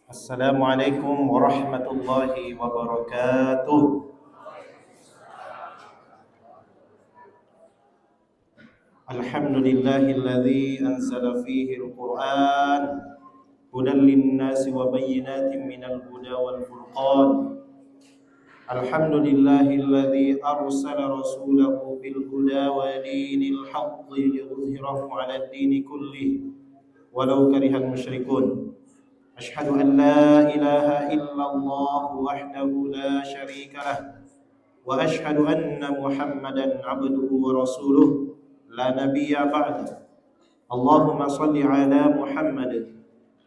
Assalamualaikum warahmatullahi wabarakatuh. Alhamdulillahilladzi anzala fihi al-Qur'an hudan lin-nasi wa bayyinatin minal huda wal furqan. Alhamdulillahilladzi arsala rasulahu bil huda wa dinil haqqi liyudhhirahu 'ala ad-dini kullih walau karihal musyrikun. أشهد أن لا إله إلا الله وحده لا شريك له وأشهد أن محمدا عبده ورسوله لا نبي بعده اللهم صل على محمد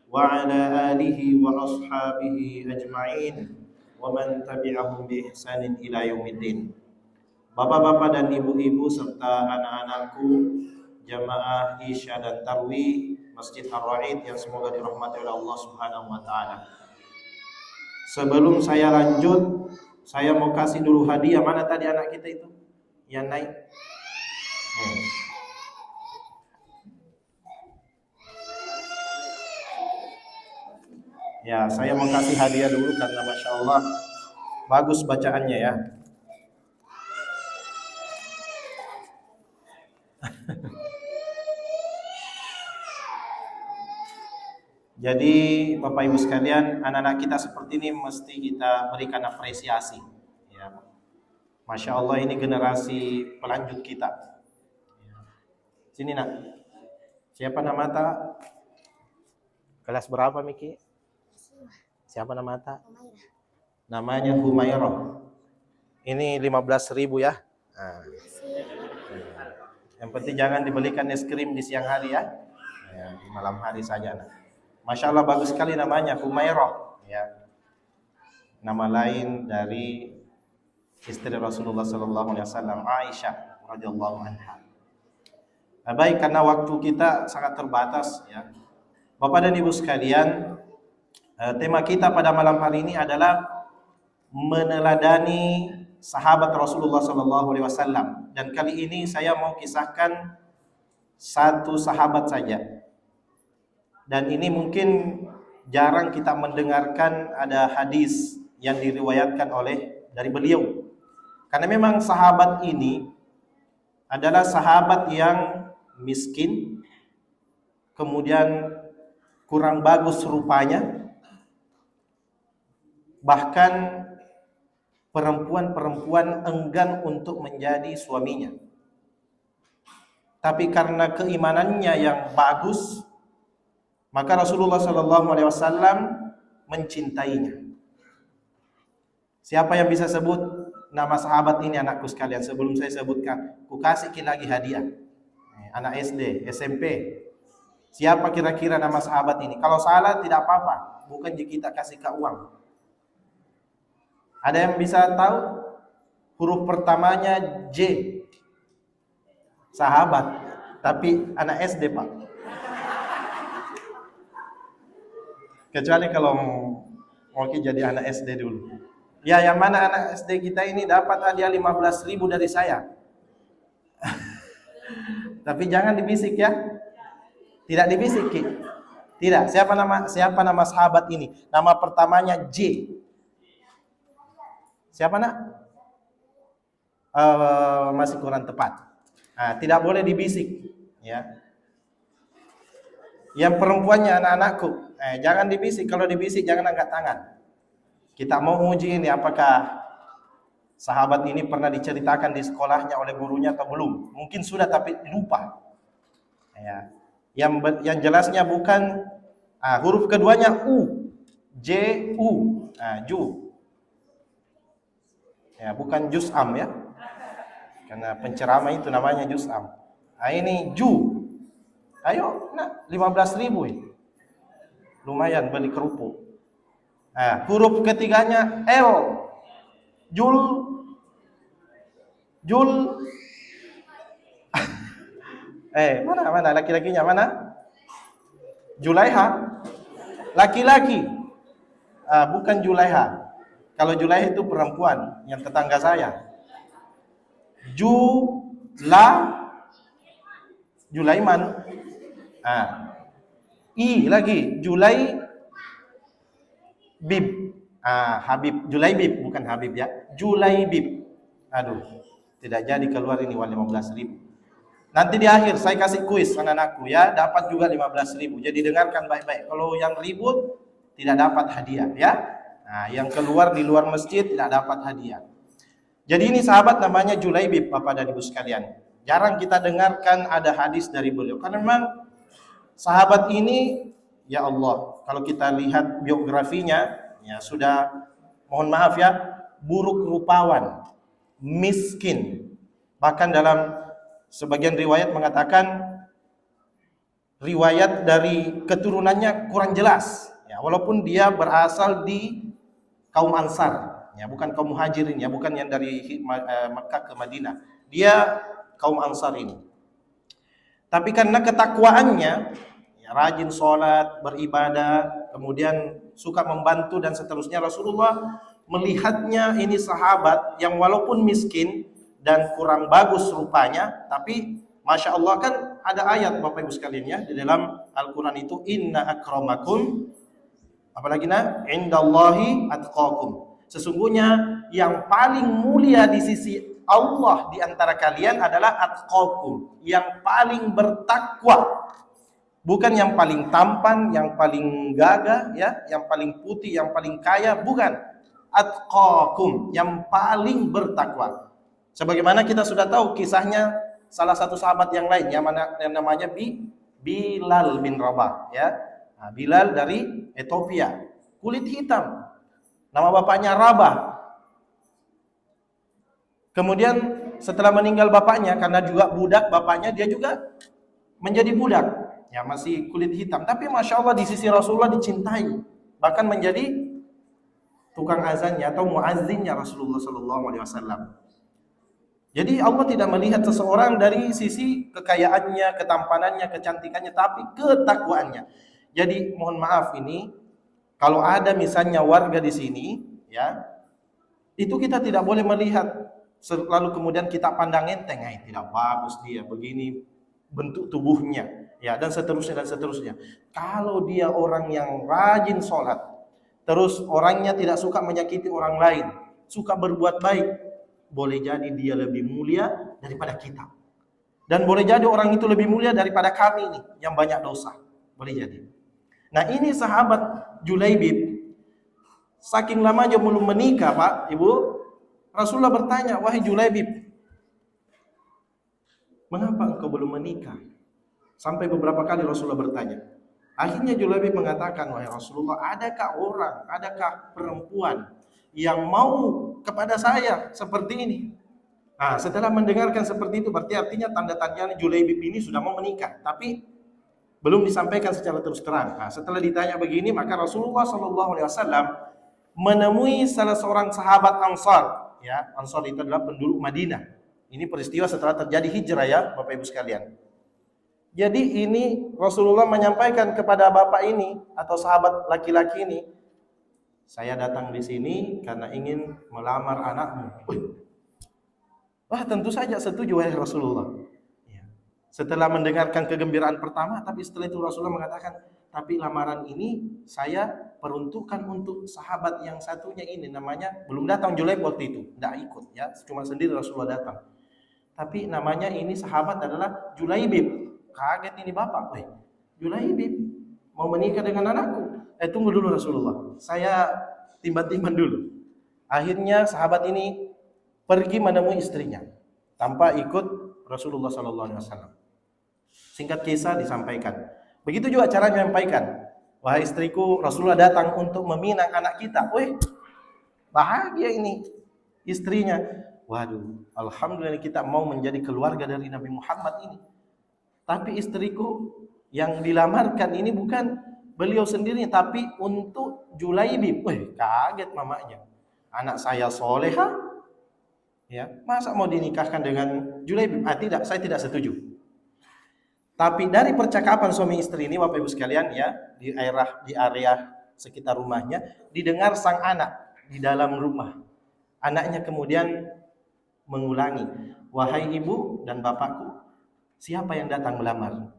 وعلى آله وأصحابه أجمعين ومن تبعهم بإحسان إلى يوم الدين. Bapak-bapak dan ibu-ibu serta anak-anakku jamaah Isya dan Tarwih Masjid Ar-Raid yang semoga dirahmati oleh Allah Subhanahu wa taala. Sebelum saya lanjut, saya mau kasih dulu hadiah. Mana tadi anak kita itu yang naik? Ya, saya mau kasih hadiah dulu karena Masya Allah bagus bacaannya ya. Jadi Bapak Ibu sekalian, anak-anak kita seperti ini mesti kita berikan apresiasi ya. Masya Allah, ini generasi pelanjut kita. Sini nak. Siapa nama ta? Kelas berapa Miki? Siapa nama ta? Namanya Humairah. Ini 15.000 ya. Nah. Yang penting jangan dibelikan es krim di siang hari ya. Ya, di malam hari saja nak. Masya Allah bagus sekali namanya Humairah ya. Nama lain dari istri Rasulullah SAW, Aisyah radhiyallahu anha. Nah, baik, karena waktu kita sangat terbatas ya. Bapak dan Ibu sekalian, tema kita pada malam hari ini adalah meneladani sahabat Rasulullah SAW. Dan kali ini saya mau kisahkan satu sahabat saja. Dan ini mungkin jarang kita mendengarkan ada hadis yang diriwayatkan dari beliau. Karena memang sahabat ini adalah sahabat yang miskin, kemudian kurang bagus rupanya, bahkan perempuan-perempuan enggan untuk menjadi suaminya. Tapi karena keimanannya yang bagus, maka Rasulullah SAW mencintainya. Siapa yang bisa sebut nama sahabat ini anakku sekalian? Sebelum saya sebutkan, ku kasih lagi hadiah. Anak SD, SMP. Siapa kira-kira nama sahabat ini? Kalau salah tidak apa-apa, bukan jika kita kasih ke uang. Ada yang bisa tahu? Huruf pertamanya J. Sahabat, tapi anak SD Pak. Kecuali kalau mau jadi anak SD dulu. Ya, yang mana anak SD kita ini dapat hadiah 15.000 dari saya. Tapi jangan dibisik ya. Tidak dibisik, Ki. Tidak. Siapa nama sahabat ini? Nama pertamanya J. Siapa nak? Masih kurang tepat. Nah, tidak boleh dibisik, ya. Yang perempuannya anak-anakku, jangan dibisik. Kalau dibisik jangan angkat tangan. Kita mau uji ini apakah sahabat ini pernah diceritakan di sekolahnya oleh gurunya atau belum. Mungkin sudah tapi lupa. Ya. Yang jelasnya bukan huruf keduanya U, J U, Ju. Ya, bukan Jus'am ya. Karena penceramah itu namanya Jus'am. Ini Ju. Ayo, nak 15.000 ini. Lumayan beli kerupuk. Huruf ketiganya L. Jul. Mana laki-lakinya mana? Julaiha. Laki-laki. Bukan Julaiha. Kalau Julaiha itu perempuan yang tetangga saya. Julaiman. I lagi, Bib. Habib Julaibib, bukan Habib ya. Julaibib. Aduh, tidak jadi keluar ini uang 15.000. Nanti di akhir saya kasih kuis anak-anakku ya, dapat juga 15.000. Jadi dengarkan baik-baik. Kalau yang ribut tidak dapat hadiah ya. Nah, yang keluar di luar masjid tidak dapat hadiah. Jadi ini sahabat namanya Julaibib, Bapak dan Ibu sekalian. Jarang kita dengarkan ada hadis dari beliau. Karena memang sahabat ini, ya Allah, kalau kita lihat biografinya, ya sudah, mohon maaf ya, buruk rupawan, miskin. Bahkan dalam sebagian riwayat mengatakan riwayat dari keturunannya kurang jelas. Ya, walaupun dia berasal di kaum Ansar, ya bukan kaum Muhajirin, ya bukan yang dari Makkah ke Madinah. Dia kaum Ansar ini. Tapi karena ketakwaannya, ya, rajin sholat, beribadah, kemudian suka membantu dan seterusnya, Rasulullah melihatnya ini sahabat yang walaupun miskin dan kurang bagus rupanya, tapi Masya Allah kan ada ayat Bapak Ibu sekalian ya di dalam Al-Quran itu, inna akramakum, apalagi indallahi atqakum. Sesungguhnya yang paling mulia di sisi Allah di antara kalian adalah atqakum, yang paling bertakwa. Bukan yang paling tampan, yang paling gagah ya, yang paling putih, yang paling kaya, bukan. Atqakum, yang paling bertakwa. Sebagaimana kita sudah tahu kisahnya salah satu sahabat yang lain yang namanya Bilal bin Rabah ya. Nah, Bilal dari Ethiopia, kulit hitam. Nama bapaknya Rabah. Kemudian setelah meninggal bapaknya, karena juga budak bapaknya, dia juga menjadi budak. Ya, masih kulit hitam. Tapi Masya Allah di sisi Rasulullah dicintai. Bahkan menjadi tukang azannya atau muazzinnya Rasulullah SAW. Jadi Allah tidak melihat seseorang dari sisi kekayaannya, ketampanannya, kecantikannya, tapi ketakwaannya. Jadi mohon maaf ini, kalau ada misalnya warga di sini, ya, itu kita tidak boleh melihat lalu kemudian kita pandang enteng, tidak bagus dia begini bentuk tubuhnya, ya, dan seterusnya dan seterusnya. Kalau dia orang yang rajin sholat, terus orangnya tidak suka menyakiti orang lain, suka berbuat baik, boleh jadi dia lebih mulia daripada kita. Dan boleh jadi orang itu lebih mulia daripada kami nih yang banyak dosa. Boleh jadi. Nah, ini sahabat Julaibib, saking lamanya belum menikah, Pak, Ibu, Rasulullah bertanya, wahai Julaibib, mengapa engkau belum menikah? Sampai beberapa kali Rasulullah bertanya. Akhirnya Julaibib mengatakan, wahai Rasulullah, adakah perempuan yang mau kepada saya seperti ini? Nah, setelah mendengarkan seperti itu, berarti artinya tanda-tandanya Julaibib ini sudah mau menikah, tapi belum disampaikan secara terus terang. Nah, setelah ditanya begini, maka Rasulullah SAW menemui salah seorang sahabat Ansar. Ya, Ansar itu adalah penduduk Madinah. Ini peristiwa setelah terjadi hijrah ya, Bapak Ibu sekalian. Jadi ini Rasulullah menyampaikan kepada bapak ini atau sahabat laki-laki ini, saya datang di sini karena ingin melamar anakmu. Wah, tentu saja setuju wahai Rasulullah. Ya. Setelah mendengarkan kegembiraan pertama, tapi setelah itu Rasulullah mengatakan, tapi lamaran ini saya peruntukkan untuk sahabat yang satunya ini, namanya belum datang Julaibib waktu itu, tidak ikut ya, cuma sendiri Rasulullah datang. Tapi namanya ini sahabat adalah Julaibib. Kaget ini bapak, Julaibib mau menikah dengan anakku. Tunggu dulu Rasulullah, saya timbang-timbang dulu. Akhirnya sahabat ini pergi menemui istrinya tanpa ikut Rasulullah SAW. Singkat kisah disampaikan. Begitu juga cara menyampaikan, wahai istriku, Rasulullah datang untuk meminang anak kita. Bahagia ini istrinya. Waduh, alhamdulillah kita mau menjadi keluarga dari Nabi Muhammad ini. Tapi istriku yang dilamarkan ini bukan beliau sendiri, tapi untuk Julaibib. Kaget mamanya. Anak saya soleha, ya, masa mau dinikahkan dengan Julaibib? Tidak, saya tidak setuju. Tapi dari percakapan suami istri ini, Bapak Ibu sekalian ya, di area sekitar rumahnya, didengar sang anak di dalam rumah. Anaknya kemudian mengulangi, wahai ibu dan bapakku, siapa yang datang melamar?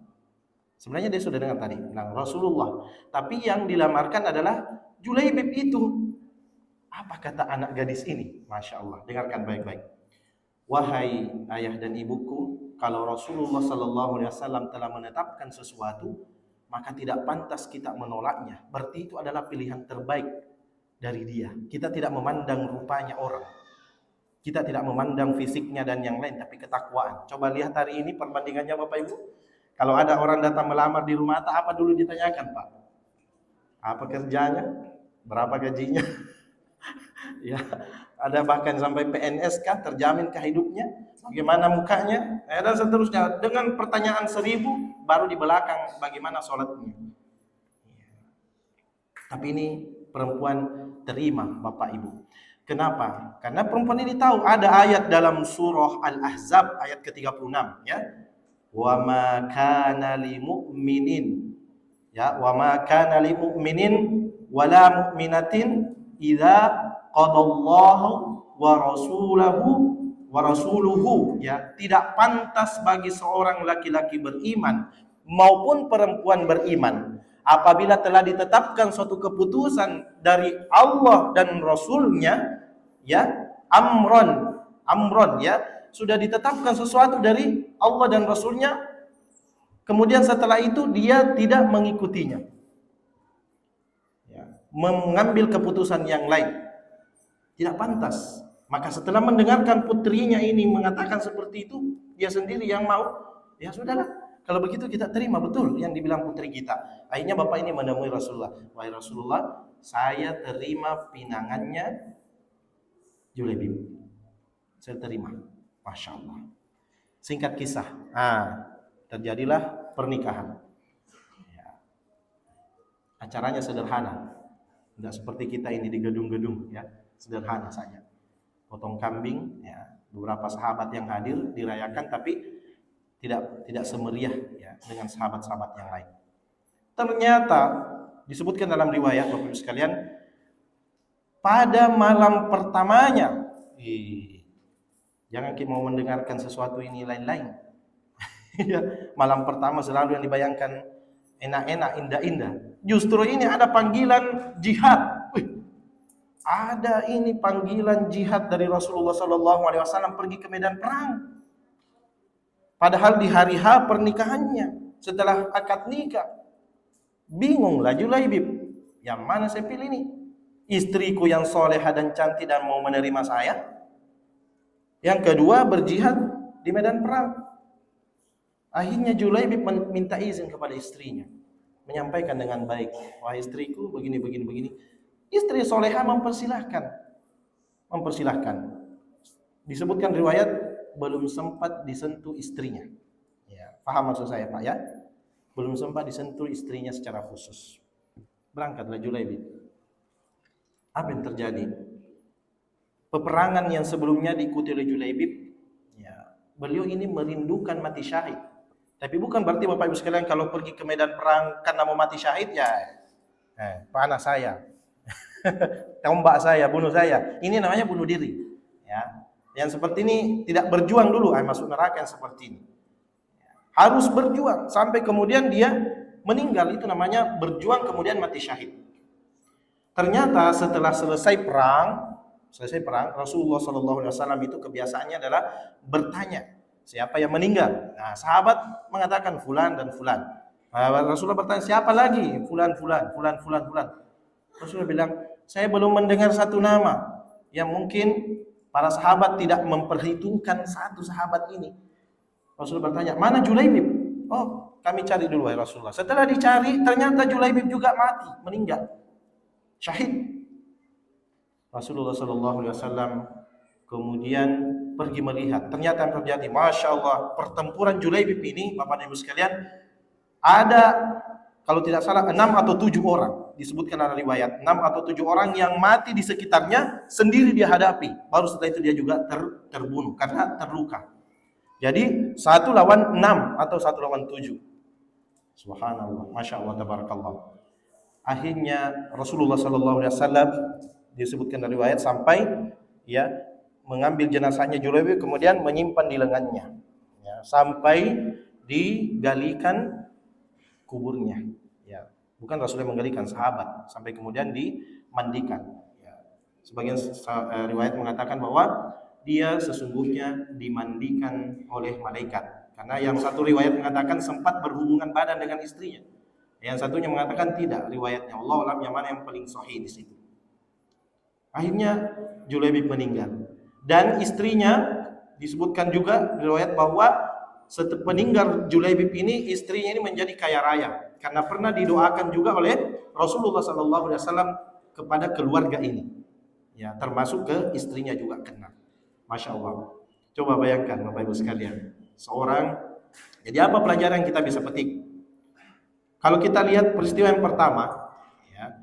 Sebenarnya dia sudah dengar tadi, Rasulullah. Tapi yang dilamarkan adalah Julaibib itu, apa kata anak gadis ini? Masya Allah, dengarkan baik-baik. Wahai ayah dan ibuku, kalau Rasulullah Sallallahu Alaihi Wasallam telah menetapkan sesuatu, maka tidak pantas kita menolaknya. Berarti itu adalah pilihan terbaik dari dia. Kita tidak memandang rupanya orang, kita tidak memandang fisiknya dan yang lain, tapi ketakwaan. Coba lihat hari ini perbandingannya Bapak Ibu. Kalau ada orang datang melamar di rumah, apa dulu ditanyakan, Pak? Apa kerjanya? Berapa gajinya? Ya, ada bahkan sampai PNS kah, terjaminkah hidupnya, bagaimana mukanya, dan seterusnya. Dengan pertanyaan 1000, baru di belakang bagaimana sholatnya. Tapi ini perempuan terima Bapak Ibu. Kenapa? Karena perempuan ini tahu ada ayat dalam surah Al-Ahzab ayat ke-36 ya. Wa ma kana lil mu'minin ya, wa ma kana lil mu'minin wala mu'minatin idza qadallahu wa rasuluhu ya, tidak pantas bagi seorang laki-laki beriman maupun perempuan beriman apabila telah ditetapkan suatu keputusan dari Allah dan Rasulnya ya, amron ya, sudah ditetapkan sesuatu dari Allah dan Rasulnya, kemudian setelah itu dia tidak mengikutinya ya, mengambil keputusan yang lain, tidak pantas. Maka setelah mendengarkan putrinya ini mengatakan seperti itu, dia sendiri yang mau, ya sudahlah, kalau begitu kita terima betul yang dibilang putri kita. Akhirnya bapak ini menemui Rasulullah. Wahai Rasulullah, saya terima pinangannya Julaibib. Saya terima. Masya Allah. Singkat kisah, terjadilah pernikahan. Ya. Acaranya sederhana, tidak seperti kita ini di gedung-gedung, ya, sederhana saja. Potong kambing, ya, beberapa sahabat yang hadir dirayakan, tapi tidak semeriah ya dengan sahabat-sahabat yang lain. Ternyata disebutkan dalam riwayat Bapak Ibu sekalian, pada malam pertamanya, jangan kita mau mendengarkan sesuatu ini lain-lain. Malam pertama selalu yang dibayangkan enak-enak, indah-indah. Justru ini ada panggilan jihad. Ada ini panggilan jihad dari Rasulullah SAW pergi ke medan perang. Padahal di hari H pernikahannya, setelah akad nikah, bingunglah Julaibib. Yang mana saya pilih nih? Istriku yang soleha dan cantik dan mau menerima saya. Yang kedua berjihad di medan perang. Akhirnya Julaibib minta izin kepada istrinya, menyampaikan dengan baik, wahai istriku begini. Istri soleha mempersilahkan. Disebutkan riwayat belum sempat disentuh istrinya. Ya, paham maksud saya Pak ya? Belum sempat disentuh istrinya secara khusus. Berangkatlah Julaibib. Apa yang terjadi? Peperangan yang sebelumnya diikuti oleh Julaibib, ya, beliau ini merindukan mati syahid. Tapi bukan berarti Bapak Ibu sekalian kalau pergi ke medan perang karena mau mati syahid ya, panah saya, tombak saya, bunuh saya. Ini namanya bunuh diri. Ya. Yang seperti ini tidak berjuang dulu, masuk neraka yang seperti ini. Harus berjuang sampai kemudian dia meninggal, itu namanya berjuang kemudian mati syahid. Ternyata setelah selesai perang, Rasulullah SAW itu kebiasaannya adalah bertanya siapa yang meninggal. Nah, sahabat mengatakan fulan dan fulan. Rasulullah bertanya siapa lagi? Fulan. Rasulullah bilang, saya belum mendengar satu nama yang mungkin para sahabat tidak memperhitungkan satu sahabat ini. Rasulullah bertanya, mana Julaibib? Oh, kami cari dulu wahai Rasulullah. Setelah dicari, ternyata Julaibib juga mati, meninggal, syahid. Rasulullah SAW kemudian pergi melihat. Ternyata yang terjadi, Masya Allah, pertempuran Julaibib ini, Bapak dan Ibu sekalian, ada kalau tidak salah 6 atau 7 orang. Disebutkan dalam riwayat 6 atau 7 orang yang mati di sekitarnya sendiri dia hadapi. Baru setelah itu dia juga terbunuh karena terluka. Jadi 1 lawan 6 atau 1 lawan 7. Subhanallah, Masya Allah, tabarakallah. Akhirnya Rasulullah SAW disebutkan dari riwayat sampai ya mengambil jenazahnya Julaibib kemudian menyimpan di lengannya ya, sampai digalikan kuburnya ya. Bukan Rasul yang menggalikan, sahabat, sampai kemudian dimandikan. Ya. Sebagian riwayat mengatakan bahwa dia sesungguhnya dimandikan oleh malaikat. Karena yang satu riwayat mengatakan sempat berhubungan badan dengan istrinya. Yang satunya mengatakan tidak, riwayatnya. Allah alam yang mana yang paling sahih di situ. Akhirnya Julaibib meninggal. Dan istrinya disebutkan juga riwayat bahwa setelah peninggal Julaibib ini, istrinya ini menjadi kaya raya karena pernah didoakan juga oleh Rasulullah SAW kepada keluarga ini. Ya, termasuk ke istrinya juga kena. Masya Allah. Coba bayangkan Bapak Ibu sekalian, jadi apa pelajaran yang kita bisa petik? Kalau kita lihat peristiwa yang pertama, ya,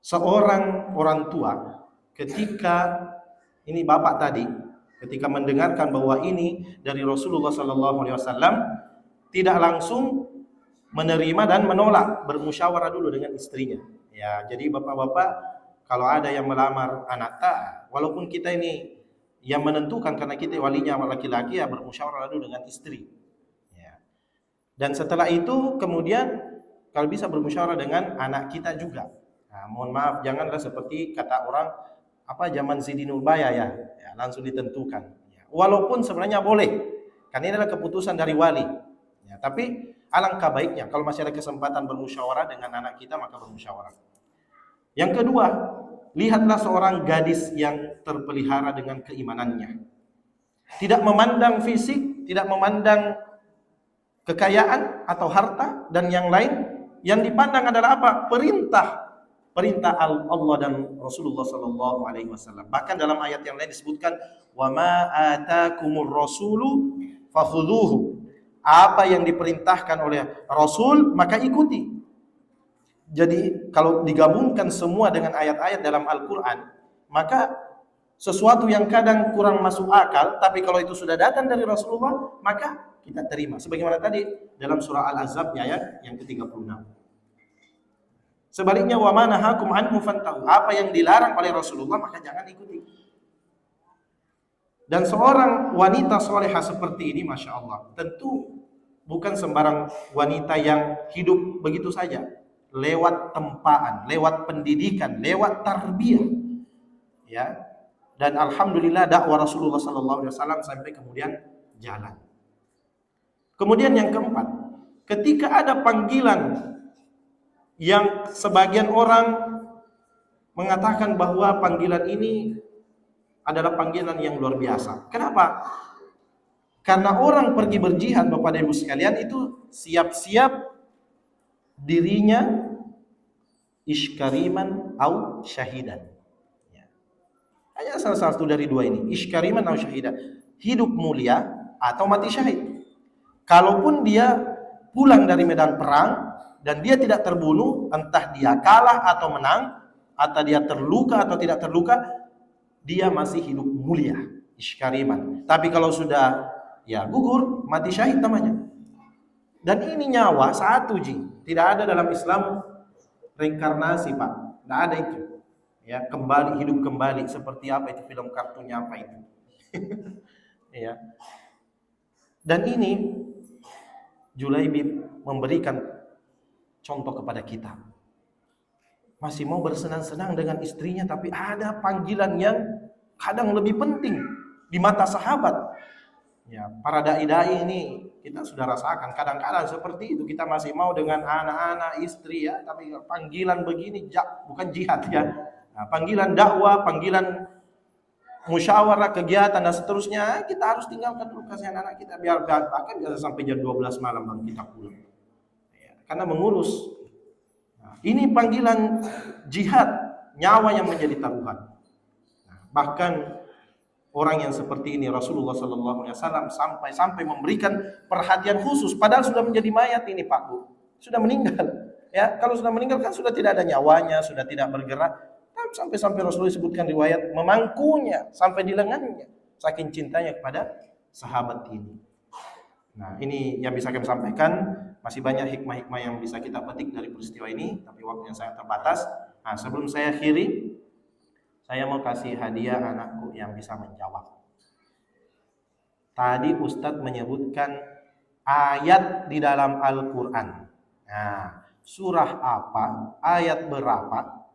seorang orang tua ketika ini bapak tadi, ketika mendengarkan bahwa ini dari Rasulullah SAW, tidak langsung menerima dan menolak, bermusyawarah dulu dengan istrinya. Ya, jadi bapak-bapak kalau ada yang melamar anak walaupun kita ini yang menentukan karena kita walinya laki-laki, ya bermusyawarah dulu dengan istri. Ya. Dan setelah itu kemudian kalau bisa bermusyawarah dengan anak kita juga. Nah, mohon maaf, janganlah seperti kata orang zaman Zidinul Baya ya, langsung ditentukan. Ya. Walaupun sebenarnya boleh, karena ini adalah keputusan dari wali. Ya, tapi alangkah baiknya kalau masih ada kesempatan bermusyawarah dengan anak kita, maka bermusyawarah. Yang kedua, lihatlah seorang gadis yang terpelihara dengan keimanannya. Tidak memandang fisik, tidak memandang kekayaan atau harta dan yang lain. Yang dipandang adalah apa? Perintah Allah dan Rasulullah sallallahu alaihi wasallam. Bahkan dalam ayat yang lain disebutkan, "Wa ma atakumur rasulu fakhudhuhu." Apa yang diperintahkan oleh Rasul maka ikuti. Jadi kalau digabungkan semua dengan ayat-ayat dalam Al-Qur'an, maka sesuatu yang kadang kurang masuk akal, tapi kalau itu sudah datang dari Rasulullah, maka kita terima. Sebagaimana tadi dalam surah Al-Ahzab ayat yang ke-36. Sebaliknya, wa ma nahakum anhu fantahu. Apa yang dilarang oleh Rasulullah maka jangan ikuti. Dan seorang wanita solehah seperti ini, Masya Allah, tentu bukan sembarang wanita yang hidup begitu saja. Lewat tempaan, lewat pendidikan, lewat tarbiyah. Ya. Dan alhamdulillah dakwah Rasulullah SAW sampai kemudian jalan. Kemudian yang keempat, ketika ada panggilan yang sebagian orang mengatakan bahwa panggilan ini adalah panggilan yang luar biasa. Kenapa? Karena orang pergi berjihad, Bapak dan Ibu sekalian, itu siap-siap dirinya iskariman au syahidan. Ya. Hanya salah satu dari dua ini, iskariman au syahidan. Hidup mulia atau mati syahid. Kalaupun dia pulang dari medan perang dan dia tidak terbunuh, entah dia kalah atau menang, atau dia terluka atau tidak terluka, dia masih hidup mulia, iskariman. Tapi kalau sudah gugur, mati syahid namanya. Dan ini nyawa satu tidak ada dalam Islam reinkarnasi, Pak. Tidak ada itu. Ya, kembali hidup kembali seperti apa itu film kartunnya apa itu. Ya. Dan ini Julaibib memberikan contoh kepada kita. Masih mau bersenang-senang dengan istrinya, tapi ada panggilan yang kadang lebih penting di mata sahabat. Ya, para dai-dai ini kita sudah rasakan kadang-kadang seperti itu. Kita masih mau dengan anak-anak, istri ya, tapi panggilan begini bukan jihad ya. Nah, panggilan dakwah, panggilan musyawarah, kegiatan dan seterusnya, kita harus tinggalkan dulu, kasihan anak kita biar bahkan bisa sampai jam 12 malam baru kita pulang. Ya, karena mengurus. Nah, ini panggilan jihad, nyawa yang menjadi taruhan. Nah, bahkan orang yang seperti ini Rasulullah SAW sampai memberikan perhatian khusus, padahal sudah menjadi mayat ini Pak Bu, sudah meninggal. Ya, kalau sudah meninggal kan sudah tidak ada nyawanya, sudah tidak bergerak. Sampai Rasulullah sebutkan riwayat memangkunya sampai di lengannya, saking cintanya kepada sahabat ini. Nah, ini yang bisa kami sampaikan. Masih banyak hikmah-hikmah yang bisa kita petik dari peristiwa ini, tapi waktunya sangat terbatas. Nah, sebelum saya akhiri, saya mau kasih hadiah anakku yang bisa menjawab. Tadi Ustadz menyebutkan ayat di dalam Al-Quran. Nah, surah apa, ayat berapa,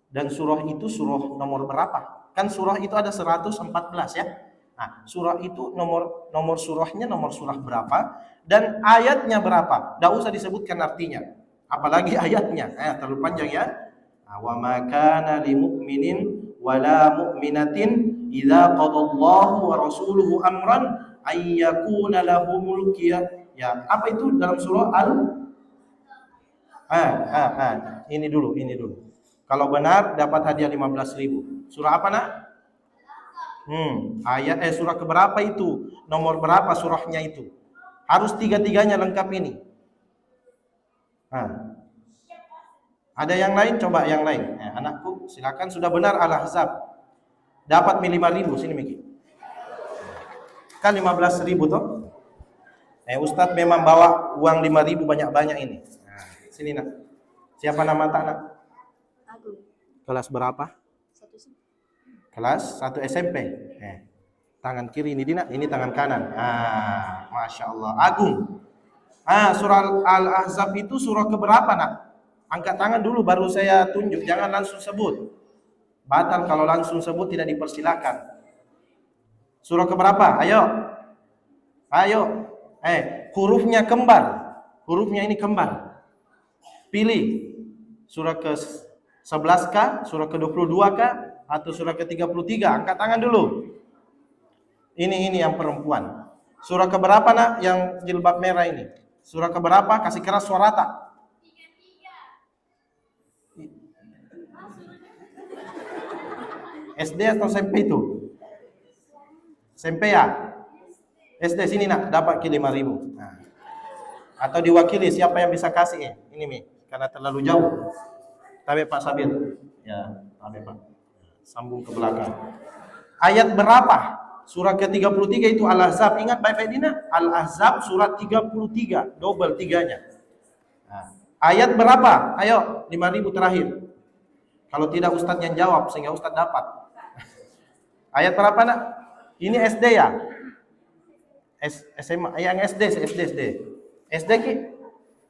dan surah itu surah nomor berapa. Kan surah itu ada 114 ya. Nah, surah itu nomor surahnya nomor surah berapa dan ayatnya berapa. Tidak usah disebutkan artinya. Apalagi ayatnya. Terlalu panjang ya. Wa ma kana lil mu'minin wala mu'minatin idza qadallahu wa rasuluhu amran ay yakuna lahumul khiyar. Ya, apa itu dalam surah ini dulu. Kalau benar dapat hadiah 15.000. Surah apa nak? Surah keberapa itu? Nomor berapa surahnya itu? Harus tiga-tiganya lengkap ini. Ada yang lain? Coba yang lain. Anakku, silakan. Sudah benar Al-Ahzab. Dapat 5.000. Sini Miki. Kan 15.000 toh? Ustadz memang bawa uang 5.000 banyak-banyak ini. Sini nak. Siapa nama tak nak? Agung. Kelas berapa? 1 Kelas 1 SMP. Tangan kiri ini Dina, ini tangan kanan. Masya Allah. Agung. Surah Al-Ahzab itu surah keberapa nak? Angkat tangan dulu baru saya tunjuk. Jangan langsung sebut. Batal kalau langsung sebut, tidak dipersilakan. Surah keberapa? Ayo. Hurufnya kembar. Hurufnya ini kembar. Pilih. Surah ke-11 kah? Surah ke-22 kah? Atau surah ke-33? Angkat tangan dulu. Ini yang perempuan. Surah keberapa nak yang jilbab merah ini? Surah keberapa? Kasih keras suara tak? SD atau SMP itu? SMP ya? SD sini nak, dapat 5.000. Atau diwakili siapa yang bisa kasih? Ini Mi, karena terlalu jauh. Tabe Pak Sabir. Ya, tabe Pak. Sambung ke belakang. Ayat berapa? Surah ke-33 itu Al-Ahzab. Ingat baik-baik Dina? Al-Ahzab surat 33, double 3-nya. Ayat berapa? Ayo, 5.000 terakhir. Kalau tidak Ustadz yang jawab sehingga Ustadz dapat. Ayat berapa nak? Ini SD ya? SMA, yang SD. SD ki?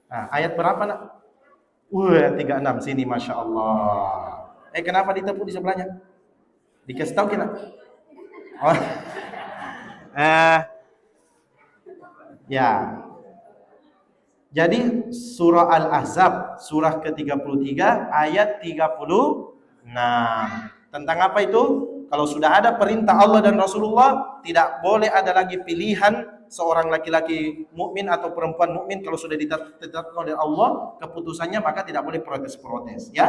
Ayat berapa nak? 36 sini, Masya Allah. Kenapa ditepuk di sebelahnya? Dikasih tahu kita? Ya. Jadi surah Al-Ahzab surah ke-33 ayat 36. Tentang apa itu? Kalau sudah ada perintah Allah dan Rasulullah, tidak boleh ada lagi pilihan seorang laki-laki mukmin atau perempuan mukmin. Kalau sudah ditetapkan oleh Allah keputusannya, maka tidak boleh protes-protes ya.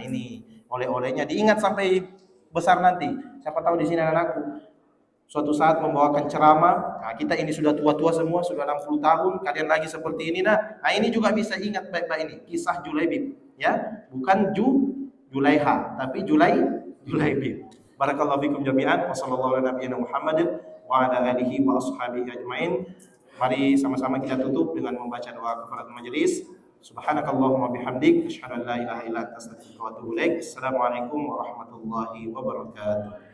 Ini oleh-olehnya diingat sampai besar nanti. Siapa tahu di sini anak-anakku suatu saat membawakan ceramah. Kita ini sudah tua-tua semua, sudah 60 tahun, kalian lagi seperti ini ini juga bisa ingat baik-baik ini kisah Julaibib ya, bukan Julaiha tapi Julaibib. Barakallahu fikum jami'an wa sallallahu ala nabiyyina Muhammadin wa ala alihi wa ashabihi ajmain. Mari sama-sama kita tutup dengan membaca doa kafaratul majelis. Subhanakallahumma bihamdik asyhadu an la ilaha illa anta astaghfiruka wa atubu ilaik. Assalamualaikum warahmatullahi wabarakatuh.